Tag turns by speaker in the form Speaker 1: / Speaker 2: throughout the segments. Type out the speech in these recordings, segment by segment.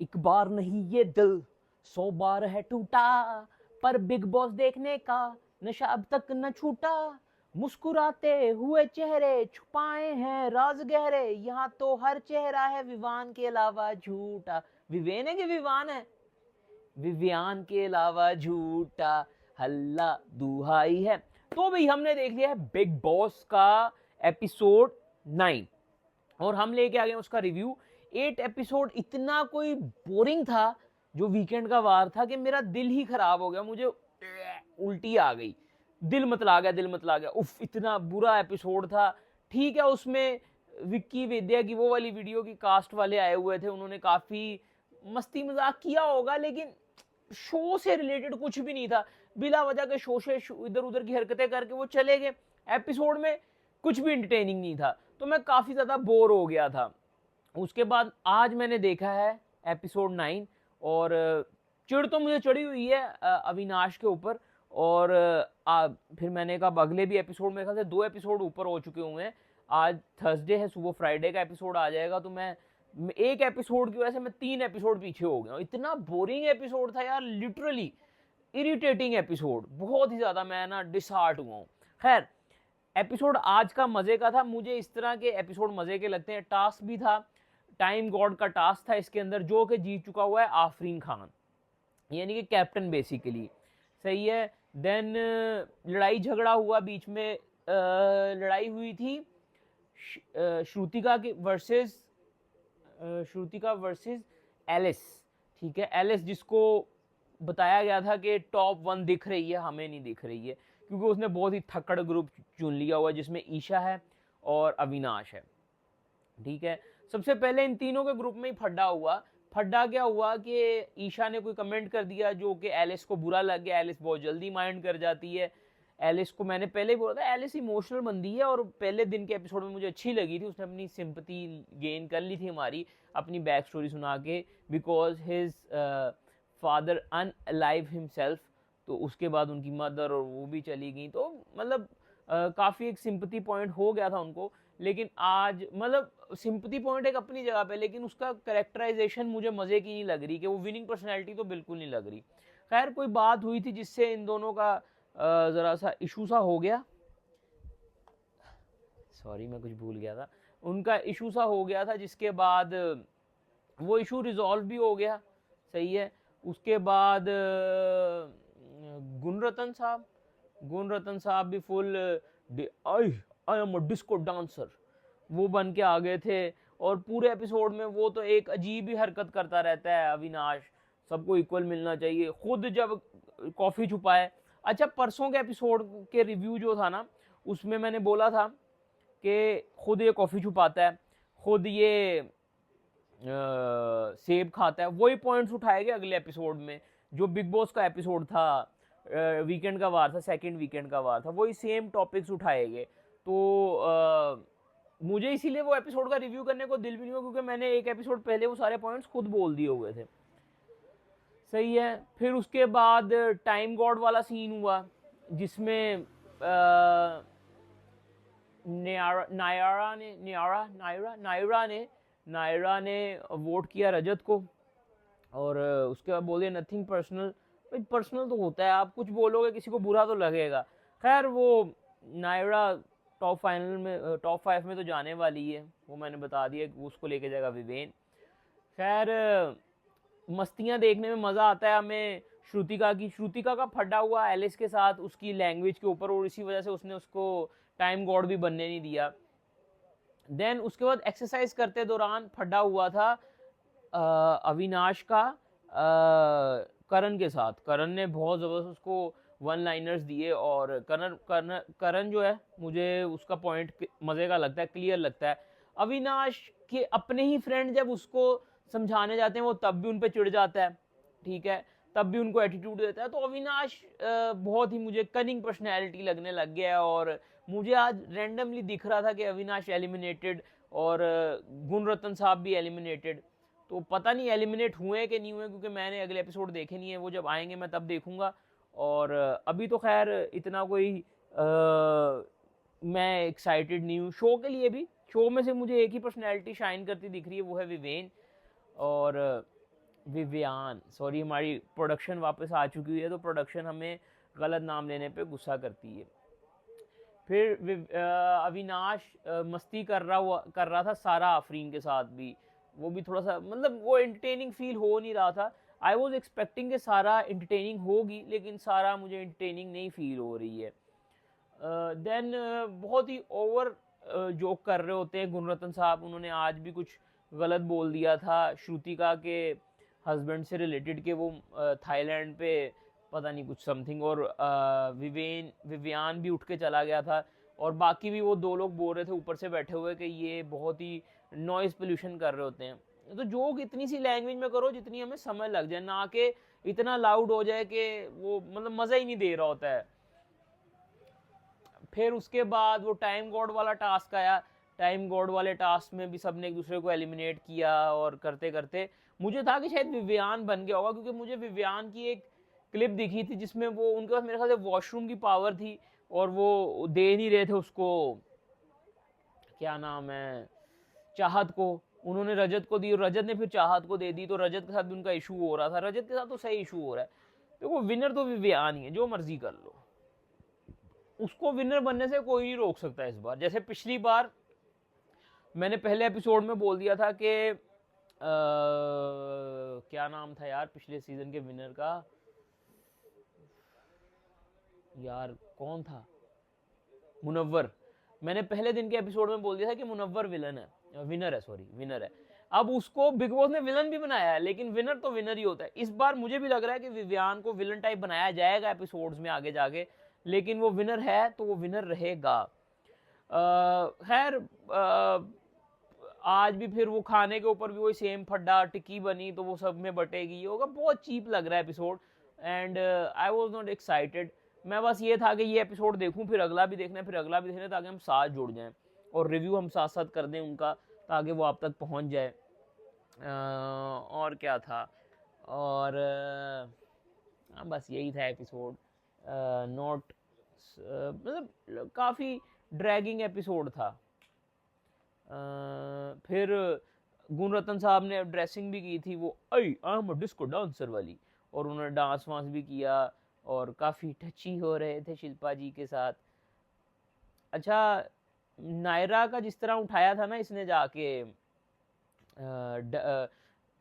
Speaker 1: एक बार नहीं ये दिल 100 बार है टूटा, पर बिग बॉस देखने का नशा अब तक न छूटा। मुस्कुराते हुए चेहरे छुपाए हैं राज गहरे, यहाँ तो हर चेहरा है विवान के अलावा झूठा। विवेन है कि विवान है? विवियान के अलावा झूठा, हल्ला दुहाई है। तो भाई हमने देख लिया है बिग बॉस का एपिसोड 9 और हम लेके आ गए उसका रिव्यू। 8 एपिसोड इतना कोई बोरिंग था जो वीकेंड का वार था कि मेरा दिल ही खराब हो गया, मुझे उल्टी आ गई, दिल मतला गया, दिल मतला गया। उफ, इतना बुरा एपिसोड था। ठीक है, उसमें विक्की वेद्या की वो वाली वीडियो की कास्ट वाले आए हुए थे, उन्होंने काफी मस्ती मजाक किया होगा, लेकिन शो से रिलेटेड कुछ भी नहीं था। बिला वजह के शो से इधर उधर की हरकतें करके वो चले गए। एपिसोड में कुछ भी इंटरटेनिंग नहीं था, तो मैं काफी ज्यादा बोर हो गया था। उसके बाद आज मैंने देखा है एपिसोड 9 और चिढ़ तो मुझे चढ़ी हुई है अविनाश के ऊपर। और फिर मैंने कहा अगले भी एपिसोड, मेरे ख्याल से 2 एपिसोड ऊपर हो चुके हुए हैं। आज थर्सडे है, सुबह फ्राइडे का एपिसोड आ जाएगा, तो मैं एक एपिसोड की वजह से मैं 3 एपिसोड पीछे हो गया। इतना बोरिंग एपिसोड था यार, लिटरली इरिटेटिंग एपिसोड, बहुत ही ज्यादा मैं ना डिसहार्ट हुआ हूँ। खैर, एपिसोड आज का मजे का था, मुझे इस तरह के एपिसोड मजे के लगते हैं। टास्क भी था, टाइम गॉड का टास्क था इसके अंदर, जो कि जीत चुका हुआ है आफरीन खान, यानी कि कैप्टन बेसिकली। सही है। देन लड़ाई झगड़ा हुआ बीच में, लड़ाई हुई थी श्रुतिका की वर्सेस श्रुतिका वर्सेस एलिस। ठीक है, एलिस जिसको बताया गया था कि टॉप 1 दिख रही है, हमें नहीं दिख रही है, क्योंकि उसने बहुत ही थक्कड़ ग्रुप चुन लिया हुआ है, जिसमें ईशा है और अविनाश है। ठीक है, सबसे पहले इन तीनों के ग्रुप में ही फड्डा हुआ। फड्डा क्या हुआ कि ईशा ने कोई कमेंट कर दिया जो कि एलिस को बुरा लग गया। एलिस बहुत जल्दी माइंड कर जाती है। एलिस को मैंने पहले ही बोला था, एलिस इमोशनल बंदी है, और पहले दिन के एपिसोड में मुझे अच्छी लगी थी, उसने अपनी सिंपैथी गेन कर ली थी हमारी, अपनी बैक स्टोरी सुना के, बिकॉज हिज फादर अनअलाइव हिमसेल्फ। तो उसके बाद उनकी मदर और वो भी चली गई, तो मतलब काफ़ी एक सिंपैथी पॉइंट हो गया था उनको। लेकिन आज मतलब सिंपैथी पॉइंट एक अपनी जगह पे, लेकिन उसका करेक्टराइजेशन मुझे मज़े की नहीं लग रही, कि वो विनिंग पर्सनैलिटी तो बिल्कुल नहीं लग रही। खैर, कोई बात हुई थी जिससे इन दोनों का ज़रा सा इशू सा हो गया। सॉरी, मैं कुछ भूल गया था। उनका इशू सा हो गया था, जिसके बाद वो इशू रिजॉल्व भी हो गया। सही है। उसके बाद गुणरतन साहब भी full I I am a disco dancer वो बन के आ गए थे। और पूरे एपिसोड में वो तो एक अजीब ही हरकत करता रहता है अविनाश, सबको इक्वल मिलना चाहिए, खुद जब कॉफ़ी छुपाए। अच्छा, परसों के एपिसोड के रिव्यू जो था ना, उसमें मैंने बोला था कि खुद ये कॉफ़ी छुपाता है, खुद ये सेब खाता है, वही पॉइंट्स उठाए गए अगले एपिसोड में। जो बिग बॉस का एपिसोड था, वीकेंड का वार था, सेकंड वीकेंड का वार था, वही सेम टॉपिक्स उठाए गए। तो मुझे इसीलिए वो एपिसोड का रिव्यू करने को दिल भी नहीं हुआ, क्योंकि मैंने एक एपिसोड पहले वो सारे पॉइंट्स खुद बोल दिए हुए थे। सही है। फिर उसके बाद टाइम गॉड वाला सीन हुआ, जिसमें नायरा ने वोट किया रजत को, और उसके बाद बोले नथिंग पर्सनल। भाई पर्सनल तो होता है, आप कुछ बोलोगे किसी को बुरा तो लगेगा। खैर, वो नायरा टॉप 5 में तो जाने वाली है, वो मैंने बता दिया कि उसको लेके जाएगा विवेन। खैर, मस्तियाँ देखने में मज़ा आता है हमें। श्रुतिका का फटा हुआ एलिस के साथ उसकी लैंग्वेज के ऊपर, और इसी वजह से उसने उसको टाइम गॉड भी बनने नहीं दिया। देन उसके बाद एक्सरसाइज करते दौरान फटा हुआ था अविनाश का करण के साथ। करण ने बहुत ज़बरदस्त उसको वन लाइनर्स दिए, और करण जो है, मुझे उसका पॉइंट मज़े का लगता है, क्लियर लगता है। अविनाश के अपने ही फ्रेंड जब उसको समझाने जाते हैं, वो तब भी उन पर चिढ़ जाता है। ठीक है, तब भी उनको एटीट्यूड देता है। तो अविनाश बहुत ही मुझे कनिंग पर्सनैलिटी लगने लग गया है, और मुझे आज रैंडमली दिख रहा था कि अविनाश एलिमिनेटेड और गुणरत्न साहब भी एलिमिनेटेड। तो पता नहीं एलिमिनेट हुए कि नहीं हुए, क्योंकि मैंने अगले एपिसोड देखे नहीं है, वो जब आएंगे मैं तब देखूंगा। और अभी तो खैर इतना कोई मैं एक्साइटेड नहीं हूँ शो के लिए भी। शो में से मुझे एक ही पर्सनैलिटी शाइन करती दिख रही है, वो है विवेन। और विवियान, सॉरी हमारी प्रोडक्शन वापस आ चुकी है तो प्रोडक्शन हमें गलत नाम लेने पे गुस्सा करती है। फिर अविनाश मस्ती कर रहा था सारा आफरीन के साथ भी, वो भी थोड़ा सा मतलब वो एंटरटेनिंग फील हो नहीं रहा था। आई वॉज एक्सपेक्टिंग कि सारा एंटरटेनिंग होगी, लेकिन सारा मुझे एंटरटेनिंग नहीं फील हो रही है। देन बहुत ही ओवर जोक कर रहे होते हैं गुणरत्न साहब। उन्होंने आज भी कुछ गलत बोल दिया था श्रुतिका के हस्बैंड से रिलेटेड के वो थाईलैंड पे पता नहीं कुछ समथिंग, और विवियान भी उठ के चला गया था, और बाकी भी वो दो लोग बोल रहे थे ऊपर से बैठे हुए कि ये बहुत ही नॉइज पोल्यूशन कर रहे होते हैं। तो जोक इतनी सी लैंग्वेज में करो जितनी हमें समझ लग जाए, ना कि इतना लाउड हो जाए कि वो मतलब मज़ा ही नहीं दे रहा होता है। फिर उसके बाद वो टाइम गॉड वाला टास्क आया। टाइम गॉड वाले टास्क में भी सबने एक दूसरे को एलिमिनेट किया, और करते करते मुझे था कि शायद विवियान बन गया होगा, क्योंकि मुझे विवियान की एक क्लिप दिखी थी जिसमें वो उनके पास मेरे ख्याल से वॉशरूम की पावर थी, और वो दे नहीं रहे थे उसको, क्या नाम है, चाहत को। उन्होंने रजत को दी और रजत ने फिर चाहत को दे दी, तो रजत के साथ भी उनका इशू हो रहा था। रजत के साथ तो सही इशू हो रहा है, देखो विनर तो विवियान ही है, जो मर्जी कर लो, उसको विनर बनने से कोई नहीं रोक सकता इस बार। जैसे पिछली बार मैंने पहले एपिसोड में बोल दिया था कि क्या नाम था यार पिछले सीजन के विनर का, यार कौन था, मुनव्वर। मैंने पहले दिन के एपिसोड में बोल दिया था कि मुनव्वर विनर है, सॉरी विनर है। अब उसको बिग बॉस ने विलन भी बनाया है, लेकिन विनर तो विनर ही होता है। इस बार मुझे भी लग रहा है कि विवियान को विलन टाइप बनाया जाएगा एपिसोड्स में आगे जाके, लेकिन वो विनर है तो वो विनर रहेगा। खैर आज भी फिर वो खाने के ऊपर भी वही सेम फड्डा टिक्की बनी, तो वो सब में बटेगी, ये होगा। बहुत चीप लग रहा है episode, and I was not excited. मैं बस ये था कि ये एपिसोड देखूं, फिर अगला भी देखना है, फिर अगला भी देखना है, ताकि हम साथ जुड़ जाएं और रिव्यू हम साथ साथ कर दें उनका, ताकि वो आप तक पहुंच जाए। और क्या था, और बस यही था एपिसोड। नॉट मतलब काफ़ी ड्रैगिंग एपिसोड था। फिर गुणरत्न साहब ने ड्रेसिंग भी की थी, वो I am a disco dancer वाली, और उन्होंने डांस वांस भी किया, और काफ़ी टची हो रहे थे शिल्पा जी के साथ। अच्छा, नायरा का जिस तरह उठाया था ना इसने जाके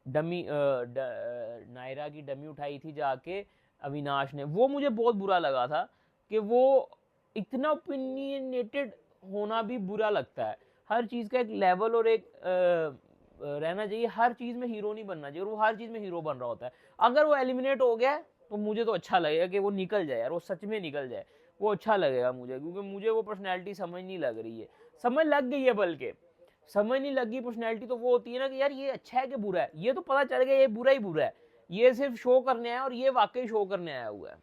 Speaker 1: डमी नायरा की डमी उठाई थी जाके अविनाश ने, वो मुझे बहुत बुरा लगा था कि वो इतना ओपिनियनेटेड होना भी बुरा लगता है। हर चीज़ का एक लेवल और एक रहना चाहिए, हर चीज़ में हीरो नहीं बनना चाहिए, और वो हर चीज़ में हीरो बन रहा होता है। अगर वो एलिमिनेट हो गया तो मुझे तो अच्छा लगेगा कि वो निकल जाए यार, वो सच में निकल जाए, वो अच्छा लगेगा मुझे, क्योंकि मुझे वो पर्सनैलिटी समझ नहीं लग रही है। समझ लग गई है, बल्कि समझ नहीं लगी पर्सनैलिटी तो वो होती है ना कि यार ये अच्छा है कि बुरा है, ये तो पता चल गया ये बुरा ही बुरा है, ये सिर्फ शो करने आया और ये वाकई शो करने आया हुआ है।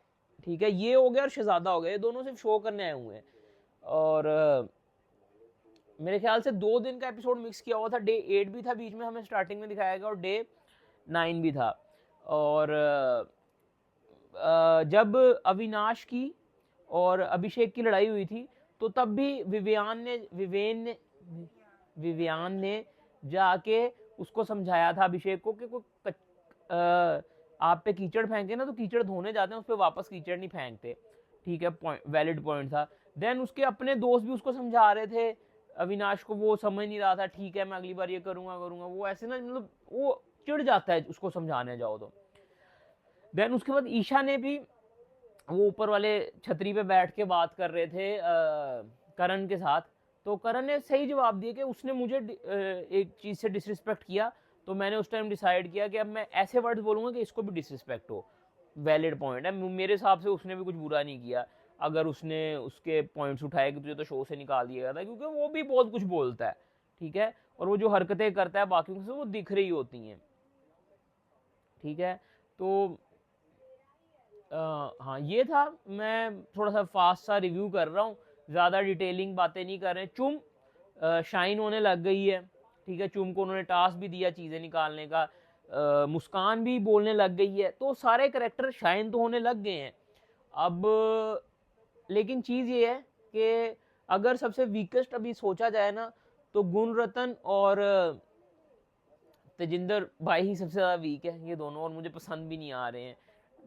Speaker 1: ठीक है, ये हो गया और शहजादा हो गया, ये दोनों सिर्फ शो करने आए हुए हैं। और मेरे ख्याल से 2 दिन का एपिसोड मिक्स किया हुआ था, डे 8 भी था बीच में, हमें स्टार्टिंग में दिखाया गया, और डे 9 भी था। और जब अविनाश की और अभिषेक की लड़ाई हुई थी, तो तब भी विवियान ने जाके उसको समझाया था अभिषेक को कि कोई आप पे कीचड़ फेंके ना तो कीचड़ धोने जाते हैं, उस पर वापस कीचड़ नहीं फेंकते। ठीक है, वैलिड पॉइंट था। देन उसके अपने दोस्त भी उसको समझा रहे थे अविनाश को, वो समझ नहीं रहा था। ठीक है मैं अगली बार ये करूंगा, वो ऐसे ना मतलब वो चिढ़ जाता है उसको समझाने जाओ तो। देन उसके बाद ईशा ने भी, वो ऊपर वाले छतरी पे बैठ के बात कर रहे थे करण के साथ, तो करण ने सही जवाब दिया कि उसने मुझे एक चीज़ से डिसरिस्पेक्ट किया, तो मैंने उस टाइम डिसाइड किया कि अब मैं ऐसे वर्ड्स बोलूँगा कि इसको भी डिसरिस्पेक्ट हो। वैलिड पॉइंट है, मेरे हिसाब से उसने भी कुछ बुरा नहीं किया अगर उसने उसके पॉइंट्स उठाए कि तुझे तो शो से निकाल दिया गया था, क्योंकि वो भी बहुत कुछ बोलता है। ठीक है, और वो जो हरकतें करता है बाकियों से वो दिख रही होती हैं। ठीक है, तो हाँ ये था। मैं थोड़ा सा फास्ट सा रिव्यू कर रहा हूँ, ज़्यादा डिटेलिंग बातें नहीं कर रहे हैं। चुम शाइन होने लग गई है। ठीक है, चुम को उन्होंने टास्क भी दिया चीज़ें निकालने का। मुस्कान भी बोलने लग गई है, तो सारे करेक्टर शाइन तो होने लग गए हैं अब। लेकिन चीज़ ये है कि अगर सबसे वीकेस्ट अभी सोचा जाए ना, तो गुणरत्न और तेजिंदर भाई ही सबसे ज़्यादा वीक है ये दोनों, और मुझे पसंद भी नहीं आ रहे हैं,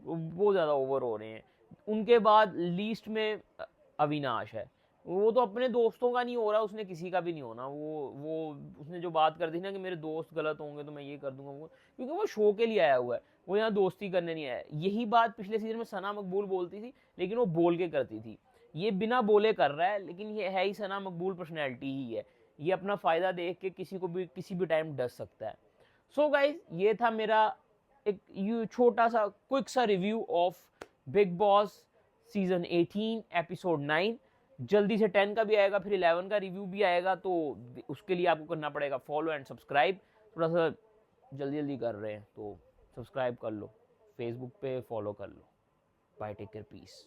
Speaker 1: वो ज़्यादा ओवर हो रहे हैं। उनके बाद लीस्ट में अविनाश है, वो तो अपने दोस्तों का नहीं हो रहा, उसने किसी का भी नहीं होना। वो उसने जो बात कर दी ना कि मेरे दोस्त गलत होंगे तो मैं ये कर दूंगा वो, क्योंकि वो शो के लिए आया हुआ है, वो यहाँ दोस्ती करने नहीं आया। यही बात पिछले सीजन में सना मकबूल बोलती थी, लेकिन वो बोल के करती थी, ये बिना बोले कर रहा है, लेकिन ये है ही सना मकबूल पर्सनैलिटी ही है, ये अपना फ़ायदा देख के किसी को भी किसी भी टाइम डस सकता है। सो गाइज, ये था मेरा एक छोटा सा क्विक सा review of big boss season 18 episode 9। जल्दी से 10 का भी आएगा, फिर 11 का रिव्यू भी आएगा, तो उसके लिए आपको करना पड़ेगा फॉलो एंड सब्सक्राइब। थोड़ा सा जल्दी जल्दी कर रहे हैं तो सब्सक्राइब कर लो, फेसबुक पे फॉलो कर लो। Bye, take care, piece.